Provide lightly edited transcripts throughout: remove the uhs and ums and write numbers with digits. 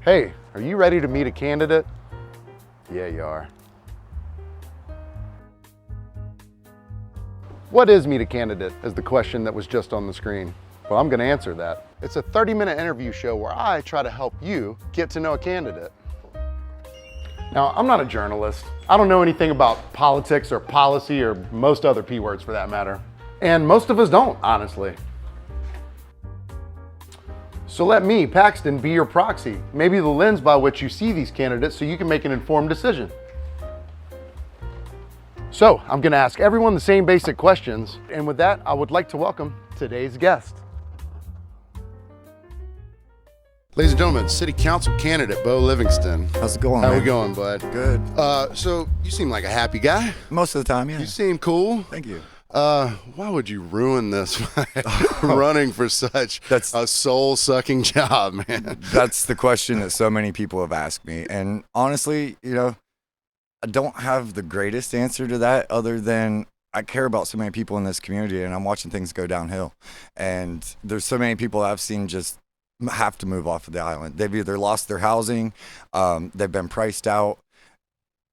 Hey, are you ready to meet a candidate? Yeah, you are. What is Meet a Candidate is the question that was just on the screen. Well, I'm gonna answer that. It's a 30-minute interview show where I try to help you get to know a candidate. Now, I'm not a journalist. I don't know anything about politics or policy or most other P words for that matter. And most of us don't, honestly. So let me, Paxton, be your proxy, maybe the lens by which you see these candidates so you can make an informed decision. So I'm gonna ask everyone the same basic questions, and with that, I would like to welcome today's guest. Ladies and gentlemen, City Council candidate Beau Livingston. How's it going, How man? we going, bud? Good. So you seem like a happy guy. Most of the time, yeah. You seem cool. Thank you. Why would you ruin this by running for such a soul-sucking job, man? That's the question that so many people have asked me. And honestly, I don't have the greatest answer to that other than I care about so many people in this community and I'm watching things go downhill. And there's so many people I've seen just have to move off of the island. They've either lost their housing, they've been priced out.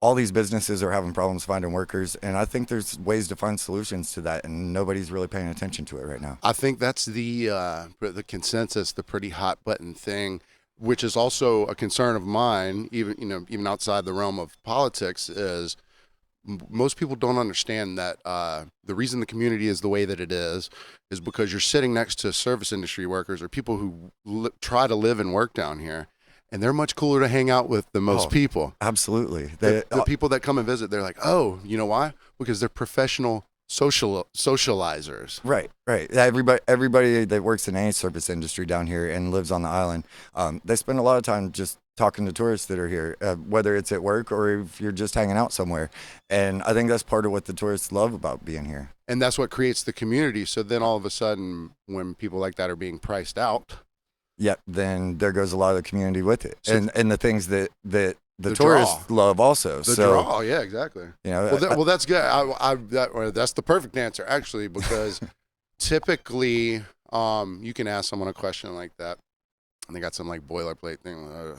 All these businesses are having problems finding workers, and I think there's ways to find solutions to that, and nobody's really paying attention to it right now. I think that's the consensus, the pretty hot button thing, which is also a concern of mine, even outside the realm of politics, is most people don't understand that the reason the community is the way that it is because you're sitting next to service industry workers or people who try to live and work down here. And they're much cooler to hang out with than most people. Absolutely. The people that come and visit, they're like, oh, you know why? Because they're professional socializers. Right. Everybody that works in any service industry down here and lives on the island, they spend a lot of time just talking to tourists that are here, whether it's at work or if you're just hanging out somewhere. And I think that's part of what the tourists love about being here. And that's what creates the community. So then all of a sudden, when people like that are being priced out, then there goes a lot of the community with it, so and the things that the tourists love also. Draw, yeah, exactly. Well, that's good. That's the perfect answer, actually, because typically, you can ask someone a question like that, and they got some like boilerplate thing. I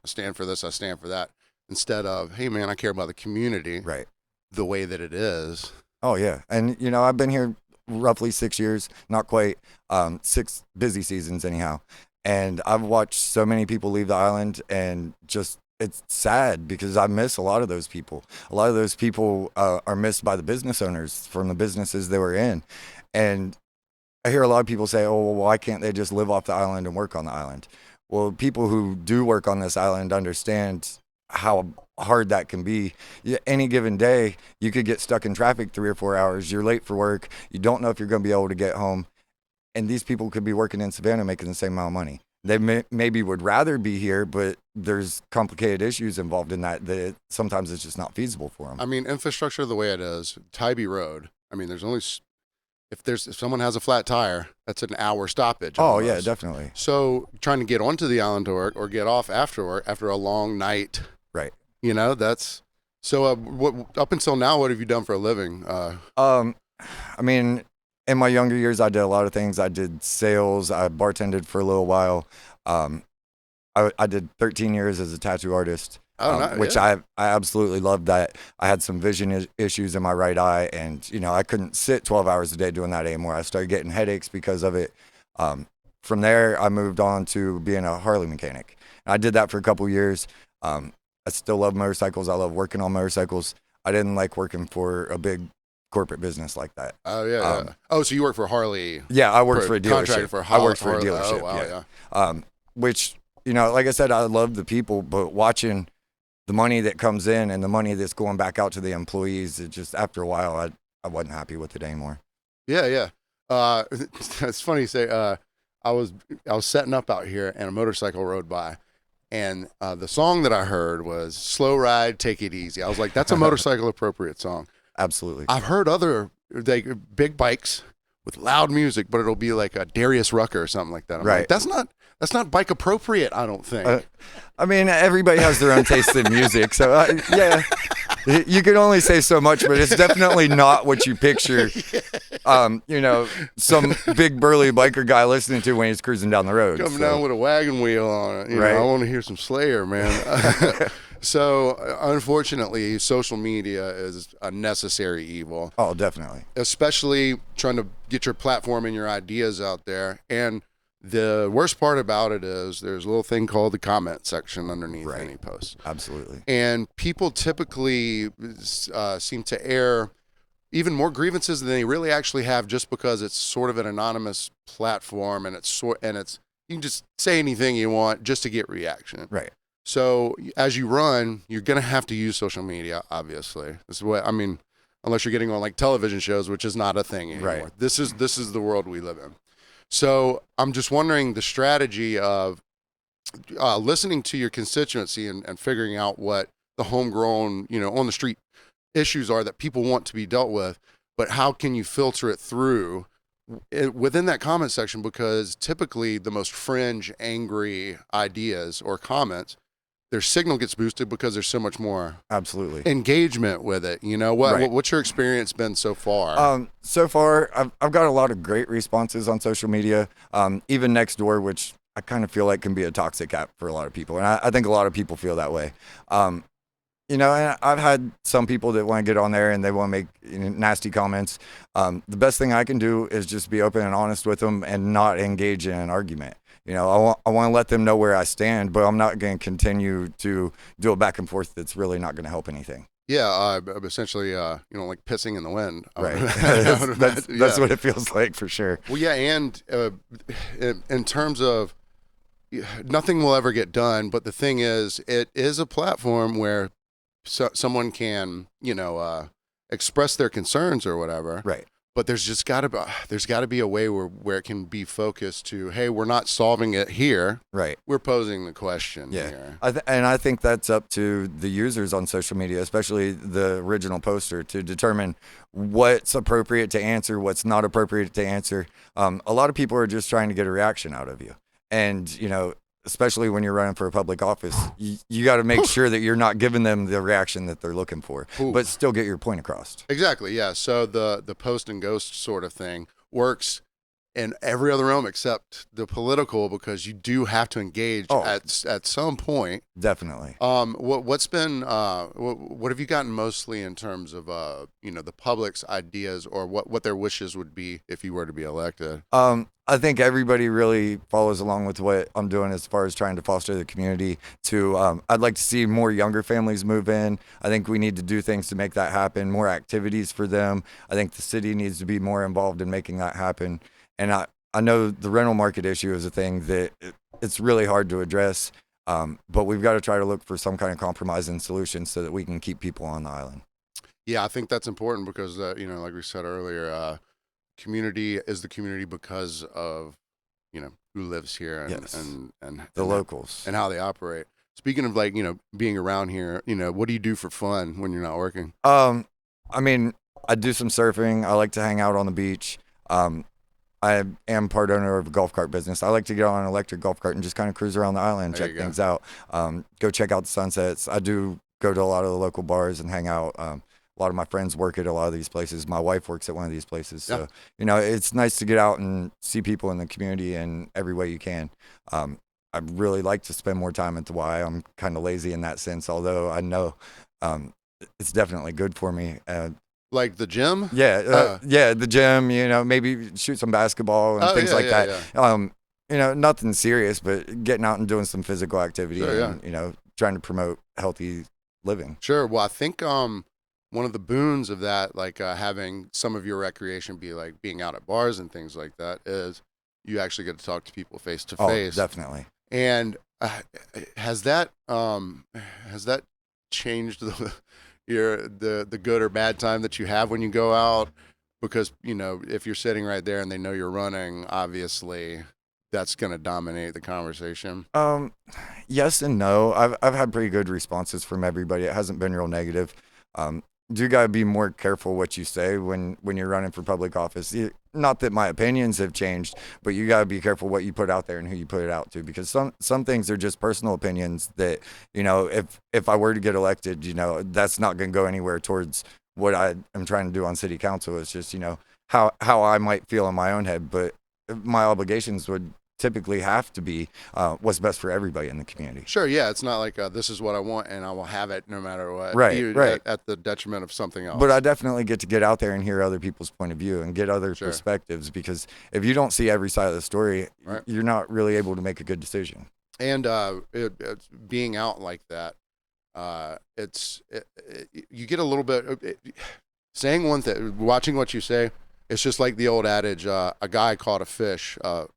stand for this. I stand for that. Instead of, hey, man, I care about the community, right? The way that it is. Oh yeah, and I've been here roughly 6 years, not quite, 6 busy seasons anyhow. And I've watched so many people leave the island, and just it's sad because I miss a lot of those people. A lot of those people are missed by the business owners from the businesses they were in. And I hear a lot of people say, oh, well, why can't they just live off the island and work on the island? Well, people who do work on this island understand how hard that can be. Any given day, you could get stuck in traffic 3 or 4 hours. You're late for work. You don't know if you're going to be able to get home. And these people could be working in Savannah making the same amount of money. They maybe would rather be here, but there's complicated issues involved in that sometimes it's just not feasible for them. I mean, infrastructure the way it is, Tybee Road, I mean, if someone has a flat tire, that's an hour stoppage. Oh, almost. yeah, definitely. So trying to get onto the island to work or get off after work after a long night. Right. That's so what up until now, what have you done for a living? I mean, in my younger years, I did a lot of things. I did sales. I bartended for a little while. I did 13 years as a tattoo artist, which I absolutely loved that. I had some vision issues in my right eye, and, I couldn't sit 12 hours a day doing that anymore. I started getting headaches because of it. From there, I moved on to being a Harley mechanic. I did that for a couple years. I still love motorcycles. I love working on motorcycles. I didn't like working for a big corporate business like that. Oh yeah. So you work for Harley? Yeah, I worked for a dealership. Contracted for I worked for a Harley. dealership. Oh, wow, yeah. Which like I said, I love the people, but watching the money that comes in and the money that's going back out to the employees, it just after a while, I wasn't happy with it anymore. Yeah. It's funny you say. I was setting up out here and a motorcycle rode by. And the song that I heard was "Slow Ride, Take It Easy." I was like, "That's a motorcycle appropriate song." Absolutely. I've heard other big bikes with loud music, but it'll be like a Darius Rucker or something like that. I'm like, that's not bike appropriate, I don't think. I mean, everybody has their own taste in music, so yeah, you can only say so much, but it's definitely not what you picture. you know, some big burly biker guy listening to when he's cruising down the road. Coming down with a wagon wheel on it. You Right. know, I want to hear some Slayer, man. So, unfortunately, social media is a necessary evil. Oh, definitely. Especially trying to get your platform and your ideas out there. And the worst part about it is there's a little thing called the comment section underneath Right. any post. Absolutely. And people typically seem to air even more grievances than they really actually have, just because it's sort of an anonymous platform, and you can just say anything you want just to get reaction. Right. So as you run, you're going to have to use social media, obviously. This is what I mean, unless you're getting on like television shows, which is not a thing anymore. Right. This is the world we live in. So I'm just wondering the strategy of listening to your constituency and figuring out what the homegrown, on the street issues are that people want to be dealt with, but how can you filter it through within that comment section? Because typically the most fringe, angry ideas or comments, their signal gets boosted because there's so much more Absolutely. engagement with it. Right. What's your experience been so far? So far, I've got a lot of great responses on social media. Even next door, which I kind of feel like can be a toxic app for a lot of people, and I think a lot of people feel that way. And I've had some people that want to get on there and they want to make nasty comments. The best thing I can do is just be open and honest with them and not engage in an argument. I want to let them know where I stand, but I'm not going to continue to do a back and forth that's really not going to help anything. Yeah, essentially, like pissing in the wind. Right. That's That's what it feels like for sure. Well, yeah, and in terms of nothing will ever get done, but the thing is, it is a platform where someone can, express their concerns or whatever. Right. But there's got to be a way where it can be focused to, hey, we're not solving it here. Right. We're posing the question Yeah. here. And I think that's up to the users on social media, especially the original poster, to determine what's appropriate to answer, what's not appropriate to answer. A lot of people are just trying to get a reaction out of you. And, especially when you're running for a public office, you got to make sure that you're not giving them the reaction that they're looking for, but still get your point across. Exactly, yeah. So the post and ghost sort of thing works in every other realm except the political, because you do have to engage at some point. Definitely. What's been what have you gotten mostly in terms of the public's ideas or what their wishes would be if you were to be elected? I think everybody really follows along with what I'm doing as far as trying to foster the community. I'd like to see more younger families move in. I think we need to do things to make that happen, more activities for them. I think the city needs to be more involved in making that happen. And I know the rental market issue is a thing that it's really hard to address, but we've got to try to look for some kind of compromise and solution so that we can keep people on the island. Yeah, I think that's important because, like we said earlier, community is the community because of, who lives here and, Yes. and The locals. and how they operate. Speaking of being around here, what do you do for fun when you're not working? I mean, I do some surfing. I like to hang out on the beach. I am part owner of a golf cart business. I like to get on an electric golf cart and just kind of cruise around the island, There check you go. things out, go check out the sunsets. I do go to a lot of the local bars and hang out. A lot of my friends work at a lot of these places. My wife works at one of these places. So, it's nice to get out and see people in the community in every way you can. I really like to spend more time at the Y. I'm kind of lazy in that sense, although I know it's definitely good for me. Like the gym? Yeah, the gym, maybe shoot some basketball and things like that. Yeah. Nothing serious, but getting out and doing some physical activity Sure, and, trying to promote healthy living. Sure. Well, I think one of the boons of that, like having some of your recreation be like being out at bars and things like that, is you actually get to talk to people face to face. Definitely. And has that changed the good or bad time that you have when you go out? Because if you're sitting right there and they know you're running, obviously that's going to dominate the conversation. Yes and no. I've had pretty good responses from everybody. It hasn't been real negative. You got to be more careful what you say when you're running for public office. Not that my opinions have changed, but you got to be careful what you put out there and who you put it out to, because some things are just personal opinions that, if I were to get elected, that's not going to go anywhere towards what I am trying to do on city council. It's just, how I might feel in my own head, but my obligations would typically have to be what's best for everybody in the community. Sure, yeah, it's not like this is what I want and I will have it no matter what. Right, right. At the detriment of something else. But I definitely get out there and hear other people's point of view and get other perspectives, because if you don't see every side of the story, you're not really able to make a good decision. And it's being out like that, you get a little bit saying one thing, watching what you say. It's just like the old adage: a guy caught a fish, a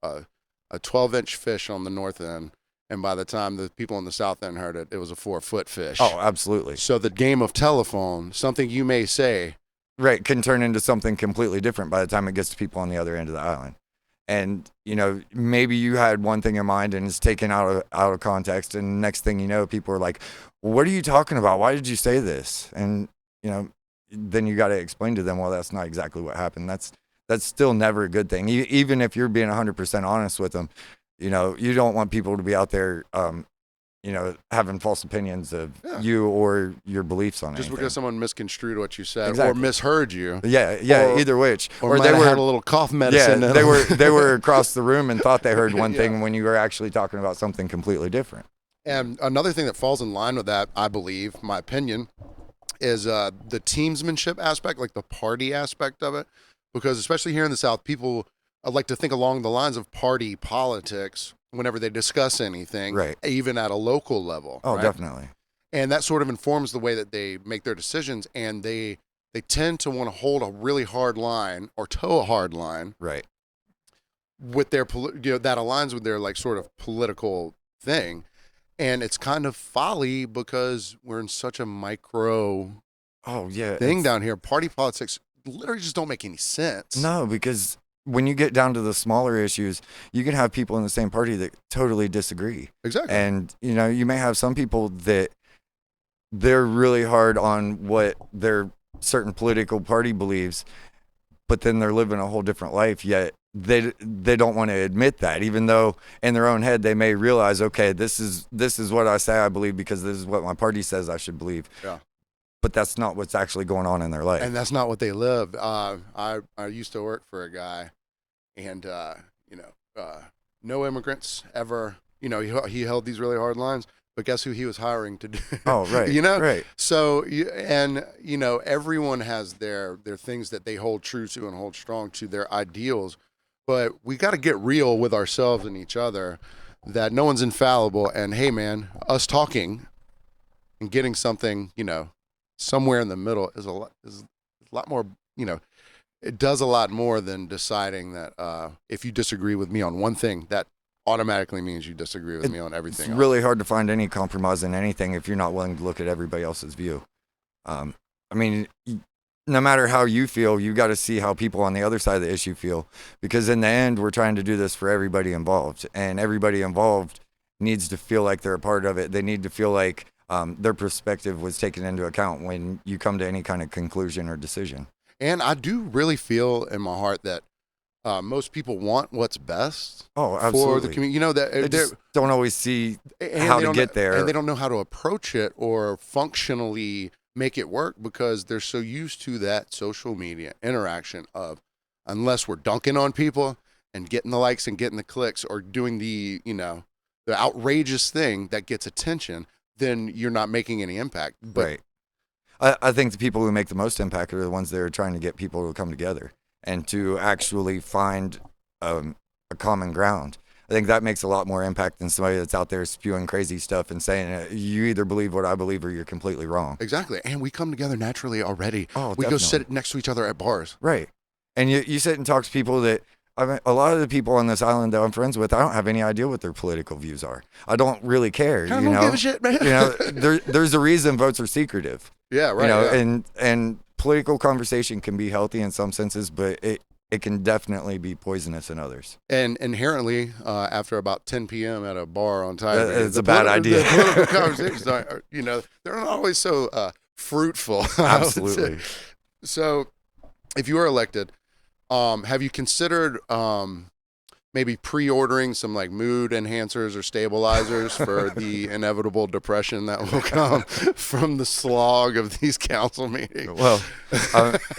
12-inch fish on the north end, and by the time the people on the south end heard it, it was a 4-foot fish. Oh, absolutely. So the game of telephone, something you may say, right, can turn into something completely different by the time it gets to people on the other end of the island. And, maybe you had one thing in mind and it's taken out of context. And next thing you know, people are like, what are you talking about? Why did you say this? And, then you got to explain to them, well, that's not exactly what happened. That's still never a good thing. Even if you're being 100% honest with them, you don't want people to be out there, having false opinions of you or your beliefs on just anything. Because someone misconstrued what you said Exactly. or misheard you. Yeah, either which. Or they had a little cough medicine. Yeah, they were across the room and thought they heard one thing when you were actually talking about something completely different. And another thing that falls in line with that, I believe, my opinion, is the teamsmanship aspect, like the party aspect of it. Because especially here in the South, people like to think along the lines of party politics whenever they discuss anything, right, even at a local level. Oh, right? Definitely. And that sort of informs the way that they make their decisions, and they tend to want to hold a really hard line or toe a hard line, right, with their that aligns with their like sort of political thing. And it's kind of folly because we're in such a micro thing down here. Party politics literally just don't make any sense. No, because when you get down to the smaller issues, you can have people in the same party that totally disagree. Exactly. And, you may have some people that they're really hard on what their certain political party believes, but then they're living a whole different life, yet they don't want to admit that, even though in their own head they may realize, okay, this is what I say I believe because this is what my party says I should believe. Yeah. But that's not what's actually going on in their life. And that's not what they live. I used to work for a guy, and no immigrants ever. He held these really hard lines. But guess who he was hiring to do? Oh, right. Right. So, everyone has their things that they hold true to and hold strong to, their ideals. But we got to get real with ourselves and each other, that no one's infallible. And hey, man, us talking and getting something, somewhere in the middle is a lot more. It does a lot more than deciding that if you disagree with me on one thing, that automatically means you disagree with me on everything. It's really hard to find any compromise in anything if you're not willing to look at everybody else's view. No matter how you feel, you got to see how people on the other side of the issue feel, because in the end, we're trying to do this for everybody involved, and everybody involved needs to feel like they're a part of it. They need to feel like their perspective was taken into account when you come to any kind of conclusion or decision. And I do really feel in my heart that most people want what's best for the community. That they just don't always see how to get there, and they don't know how to approach it or functionally make it work because they're so used to that social media interaction of, unless we're dunking on people and getting the likes and getting the clicks or doing the outrageous thing that gets attention, then you're not making any impact. Right. I think the people who make the most impact are the ones that are trying to get people to come together and to actually find a common ground. I think that makes a lot more impact than somebody that's out there spewing crazy stuff and saying, you either believe what I believe or you're completely wrong. Exactly. And we come together naturally already. Oh, we definitely. go sit next to each other at bars. Right. And you sit and talk to people that, a lot of the people on this island that I'm friends with, I don't have any idea what their political views are. I don't really care. I don't give a shit, man. There's a reason votes are secretive. Yeah, right. And political conversation can be healthy in some senses, but it can definitely be poisonous in others. And inherently, after about 10 p.m. at a bar on Tiger, it's a bad idea. The political conversations are, they're not always so fruitful. Absolutely. So, if you were elected, have you considered maybe pre-ordering some like mood enhancers or stabilizers for the inevitable depression that will come from the slog of these council meetings. Well,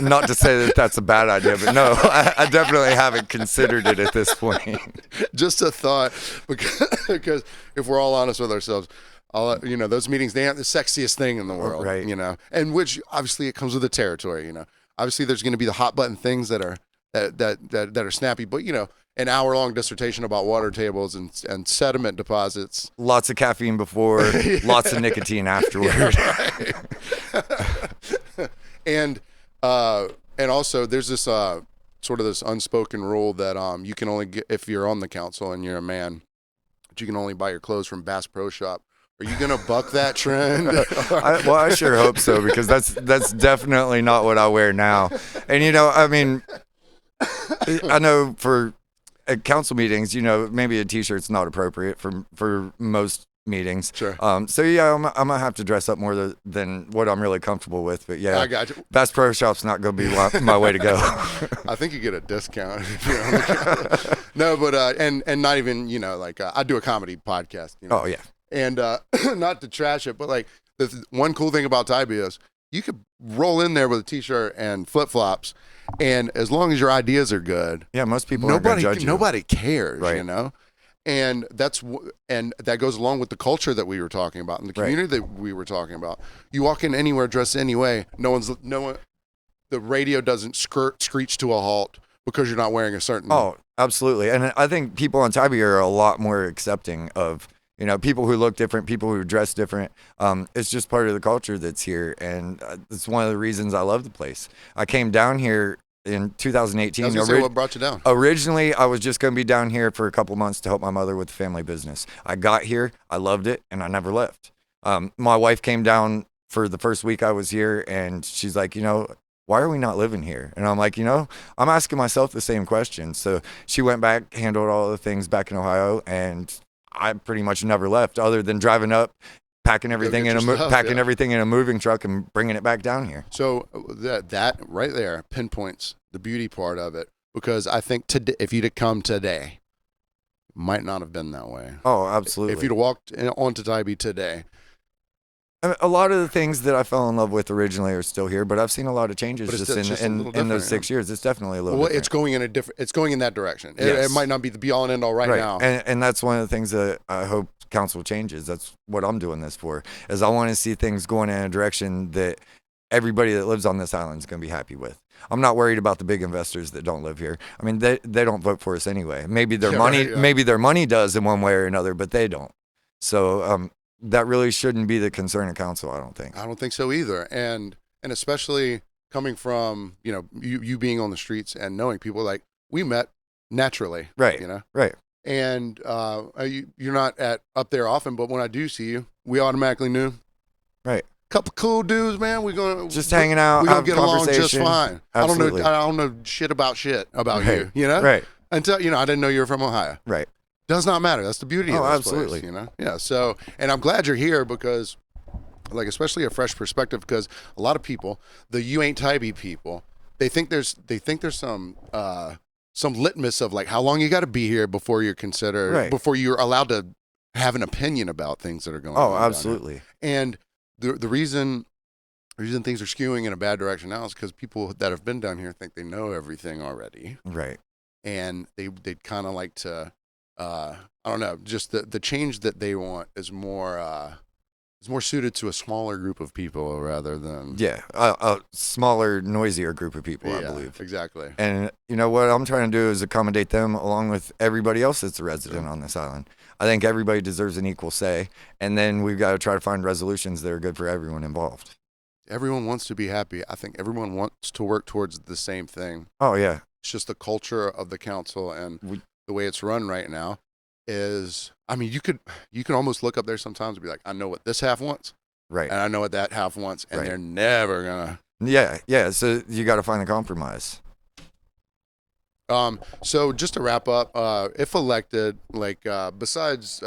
not to say that that's a bad idea, but no, I definitely haven't considered it at this point. Just a thought, because if we're all honest with ourselves, those meetings, they aren't the sexiest thing in the world, Right. and which obviously it comes with the territory, obviously there's going to be the hot button things that are snappy, but an hour-long dissertation about water tables and sediment deposits. Lots of caffeine before, lots of nicotine afterward. And also there's this sort of this unspoken rule that you can only get, if you're on the council and you're a man, that you can only buy your clothes from Bass Pro Shop. Are you gonna buck that trend? I sure hope so, because that's definitely not what I wear now. And I know for at council meetings, maybe a t-shirt's not appropriate for most meetings. Sure. So yeah, I'm gonna have to dress up more than what I'm really comfortable with. But yeah, I got you. Bass Pro Shop's not gonna be my way to go. I think you get a discount if you're on the council. No, but and not even I do a comedy podcast. Oh yeah. And not to trash it, but like the one cool thing about Tybee is you could roll in there with a t-shirt and flip-flops, and as long as your ideas are good, yeah, most people aren't gonna judge you. Nobody cares, Right. And and that goes along with the culture that we were talking about and the community that we were talking about. You walk in anywhere dressed anyway, no one, the radio doesn't screech to a halt because you're not wearing a certain. Oh, absolutely. And I think people on Tybee are a lot more accepting of people who look different, people who dress different. It's just part of the culture that's here, and it's one of the reasons I love the place. I came down here in 2018. I was gonna say, what brought you down? Originally, I was just going to be down here for a couple months to help my mother with the family business. I got here, I loved it, and I never left. My wife came down for the first week I was here, and she's like, why are we not living here? And I'm like, I'm asking myself the same question. So she went back, handled all the things back in Ohio, and I pretty much never left, other than driving up, packing everything everything in a moving truck and bringing it back down here. So that right there pinpoints the beauty part of it, because I think today, if you'd have come today, it might not have been that way. Oh, absolutely. If you'd have walked onto Tybee today. A lot of the things that I fell in love with originally are still here, but I've seen a lot of changes just in those 6 years. It's definitely a little different. It's going in that direction. Yes. It might not be the be all and end all right now. And that's one of the things that I hope council changes. That's what I'm doing this for, is I want to see things going in a direction that everybody that lives on this island is going to be happy with. I'm not worried about the big investors that don't live here. I mean, they don't vote for us anyway. Maybe their money does in one way or another, but they don't. So that really shouldn't be the concern of council, I don't think. I don't think so either. And especially coming from, you being on the streets and knowing people, like we met naturally. Right. Right. And you're not up there often, but when I do see you, we automatically knew. Right. Couple cool dudes, man. We're gonna just hanging out. We're gonna get along just fine. Absolutely. I don't know shit about right. you. Right. Until I didn't know you were from Ohio. Right. Does not matter. That's the beauty of this absolutely. place, Yeah. So, and I'm glad you're here because, like, especially a fresh perspective, because a lot of people, the you ain't Tybee people, they think there's some litmus of like how long you got to be here before you're considered, right. before you're allowed to have an opinion about things that are going on. Oh, absolutely. And the reason things are skewing in a bad direction now is because people that have been down here think they know everything already. Right. And they'd kind of like to, I don't know, just the change that they want is more suited to a smaller group of people rather than a smaller, noisier group of people. I believe exactly. And what I'm trying to do is accommodate them along with everybody else that's a resident on this island. I think everybody deserves an equal say, and then we've got to try to find resolutions that are good for everyone involved. Everyone wants to be happy. I think everyone wants to work towards the same thing. Oh yeah. It's just the culture of the council and the way it's run right now is, I mean, you can almost look up there sometimes and be like, I know what this half wants. Right. And I know what that half wants. And right. they're never gonna. Yeah. So you got to find a compromise. So just to wrap up, if elected, like, besides,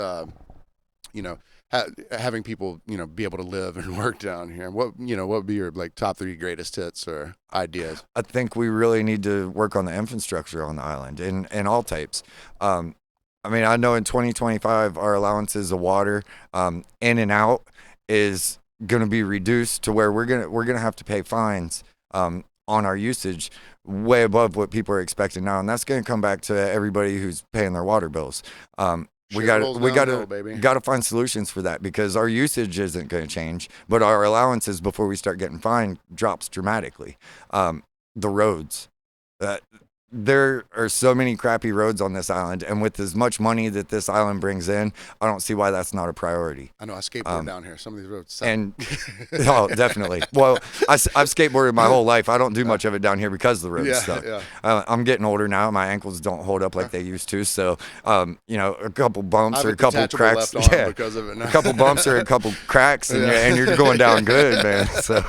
having people be able to live and work down here. What would be your like top 3 greatest hits or ideas? I think we really need to work on the infrastructure on the island in all types. I mean, I know in 2025 our allowances of water in and out is going to be reduced to where we're gonna have to pay fines on our usage way above what people are expecting now, and that's going to come back to everybody who's paying their water bills. We got to find solutions for that, because our usage isn't going to change, but our allowances before we start getting fined drops dramatically. The roads. There are so many crappy roads on this island, and with as much money that this island brings in, I don't see why that's not a priority. I know I skateboard down here. Some of these roads suck. And oh, definitely. Well, I've skateboarded my whole life. I don't do much of it down here because the roads suck. Yeah. I'm getting older now. My ankles don't hold up like they used to. So, a couple bumps or a couple cracks. Because of it now. A couple bumps or a couple cracks, and you're going down good, man. So.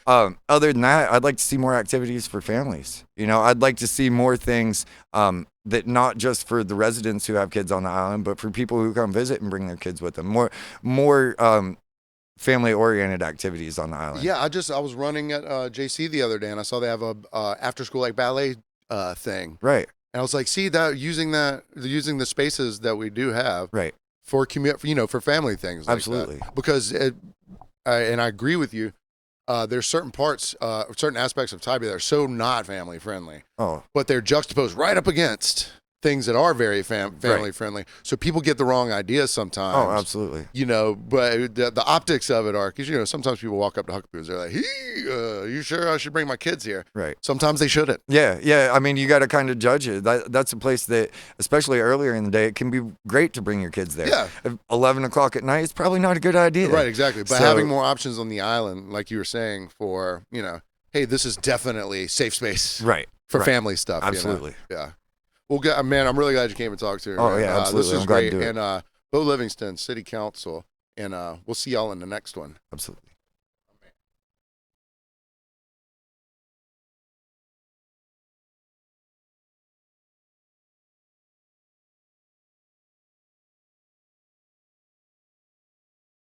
Other than that, I'd like to see more activities for families. I'd like to see more things that not just for the residents who have kids on the island, but for people who come visit and bring their kids with them. More family-oriented activities on the island. Yeah, I was running at JC the other day, and I saw they have a after-school like ballet thing. Right. And I was like, see that using the spaces that we do have. Right. For for family things. Like Absolutely. That. Because and I agree with you. There's certain parts, certain aspects of Tybee that are so not family friendly. Oh. But they're juxtaposed right up against things that are very family friendly. So people get the wrong ideas sometimes. Oh, absolutely. But the optics of it are, because, sometimes people walk up to Huckapoos, they're like, hey, you sure I should bring my kids here? Right. Sometimes they shouldn't. Yeah. I mean, you got to kind of judge it. That's a place that, especially earlier in the day, it can be great to bring your kids there. Yeah. At 11 o'clock at night, it's probably not a good idea. Right, exactly. But having more options on the island, like you were saying, for, hey, this is definitely safe space. Right. For family stuff. Absolutely. Yeah. Well, man, I'm really glad you came and talked to me. Oh, yeah, absolutely. This is I'm glad great. to do it. And Beau Livingston, City Council, and we'll see y'all in the next one. Absolutely.